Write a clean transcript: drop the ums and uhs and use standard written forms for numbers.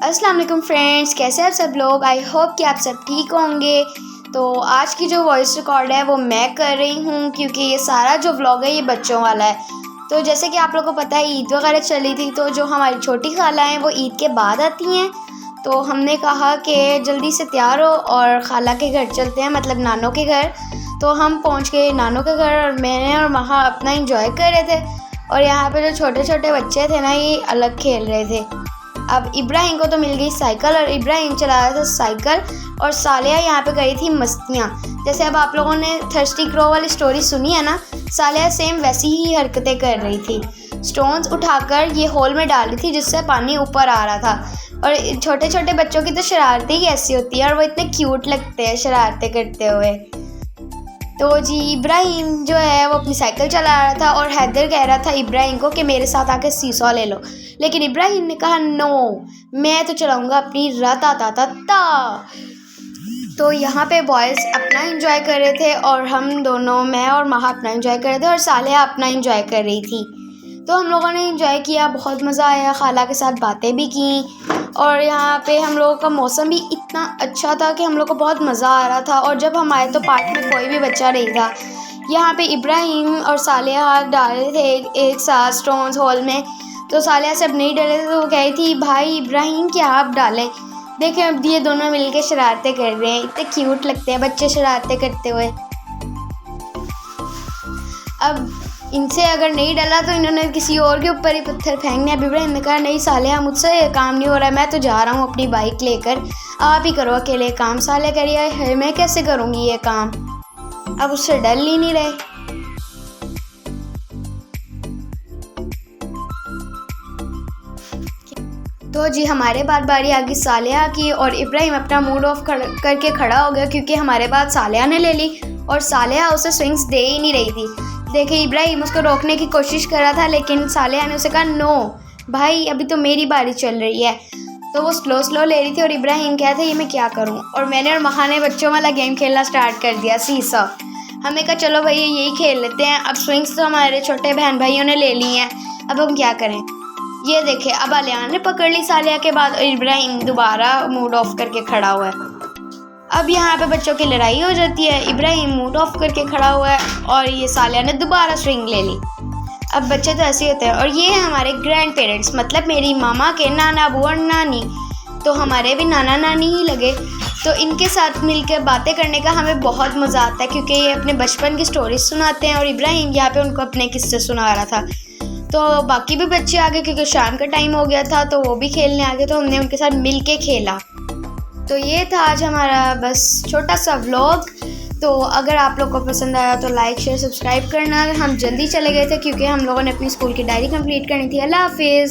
अस्सलाम वालेकुम फ्रेंड्स, कैसे हैं आप सब लोग। आई होप कि आप सब ठीक होंगे। तो आज की जो वॉइस रिकॉर्ड है वो मैं कर रही हूँ क्योंकि ये सारा जो व्लॉग है ये बच्चों वाला है। तो जैसे कि आप लोगों को पता है ईद वगैरह चली थी, तो जो हमारी छोटी खाला हैं वो ईद के बाद आती हैं। तो हमने कहा कि जल्दी से तैयार हो और खाला के घर चलते हैं, मतलब नानों के घर। तो हम पहुँच गए नानों के घर और मैंने और वहाँ अपना इंजॉय कर रहे थे। और यहाँ पे जो छोटे छोटे बच्चे थे ना, ये अलग खेल रहे थे। अब इब्राहिम को तो मिल गई साइकिल और इब्राहिम चला रहा था साइकिल, और सालिया यहाँ पे गई थी मस्तियाँ। जैसे अब आप लोगों ने थर्स्टी क्रो वाली स्टोरी सुनी है ना, सालिया सेम वैसी ही हरकतें कर रही थी। स्टोन्स उठाकर ये होल में डाल रही थी जिससे पानी ऊपर आ रहा था। और छोटे छोटे बच्चों की तो शरारतें ही ऐसी होती है और वो इतने क्यूट लगते हैं शरारतें करते हुए। तो जी इब्राहिम जो है वो अपनी साइकिल चला रहा था और हैदर कह रहा था इब्राहिम को कि मेरे साथ आके सीसॉ ले लो, लेकिन इब्राहिम ने कहा नो, मैं तो चलाऊंगा अपनी रता ता ता ता। तो यहाँ पे बॉयज़ अपना एंजॉय कर रहे थे और हम दोनों, मैं और महा अपना एंजॉय कर रहे थे और सालिया अपना एंजॉय कर रही थी। तो हम लोगों ने एंजॉय किया, बहुत मज़ा आया, खाला के साथ बातें भी की। और यहाँ पे हम लोगों का मौसम भी इतना अच्छा था कि हम लोग को बहुत मज़ा आ रहा था। और जब हम आए तो पार्क में कोई भी बच्चा नहीं था। यहाँ पे इब्राहिम और सालिया हाथ डाल रहे थे एक साथ स्टोन्स होल में। तो सालिया से अब नहीं डरे थे, तो वो कही थी भाई इब्राहिम क्या आप डालें। देखें अब ये दोनों मिलके शरारतें कर रहे हैं, इतने क्यूट लगते हैं बच्चे शरारतें करते हुए। अब इनसे अगर नहीं डला तो इन्होंने किसी और के ऊपर ही पत्थर फेंकने। अब इब्राहिम ने कहा नहीं सालिया मुझसे ये काम नहीं हो रहा है, मैं तो जा रहा हूँ अपनी बाइक लेकर, आप ही करो अकेले काम। सालिया कह रही है मैं कैसे करूँगी ये काम। अब उससे डर ही नहीं रहे। तो जी हमारे बाद बारी आ गई सालिया की और इब्राहिम अपना मूड ऑफ करके खड़ा हो गया क्योंकि हमारे बाद सालिया ने ले ली और सालिया उसे स्विंग्स दे ही नहीं रही थी। देखिए इब्राहिम उसको रोकने की कोशिश कर रहा था, लेकिन सालिया ने उसे कहा नो भाई अभी तो मेरी बारी चल रही है। तो वो स्लो स्लो ले रही थी और इब्राहिम कहता था ये मैं क्या करूं। और मैंने और महा ने बच्चों वाला गेम खेलना स्टार्ट कर दिया, सीसॉ। हमें कहा चलो भैया यही खेल लेते हैं। अब स्विंग्स तो हमारे छोटे बहन भाइयों ने ले ली हैं, अब हम क्या करें। ये देखे अब आलिया ने पकड़ ली सालिया के बाद और इब्राहिम दोबारा मूड ऑफ करके खड़ा हुआ है। अब यहाँ पे बच्चों की लड़ाई हो जाती है, इब्राहिम मूड ऑफ करके खड़ा हुआ है और ये सालिया ने दोबारा स्विंग ले ली। अब बच्चे तो ऐसे ही होते हैं। और ये हैं हमारे ग्रैंड पेरेंट्स, मतलब मेरी मामा के नाना अबू और नानी, तो हमारे भी नाना नानी ही लगे। तो इनके साथ मिलकर बातें करने का हमें बहुत मज़ा आता है क्योंकि ये अपने बचपन की स्टोरीज सुनाते हैं और इब्राहिम यहाँ पे उनको अपने किस्से सुना रहा था। तो बाकी भी बच्चे आ गए क्योंकि शाम का टाइम हो गया था, तो वो भी खेलने आ गए, तो हमने उनके साथ मिल के खेला। तो ये था आज हमारा बस छोटा सा व्लॉग। तो अगर आप लोग को पसंद आया तो लाइक शेयर सब्सक्राइब करना। हम जल्दी चले गए थे क्योंकि हम लोगों ने अपनी स्कूल की डायरी कंप्लीट करनी थी। अल्लाह हाफिज़।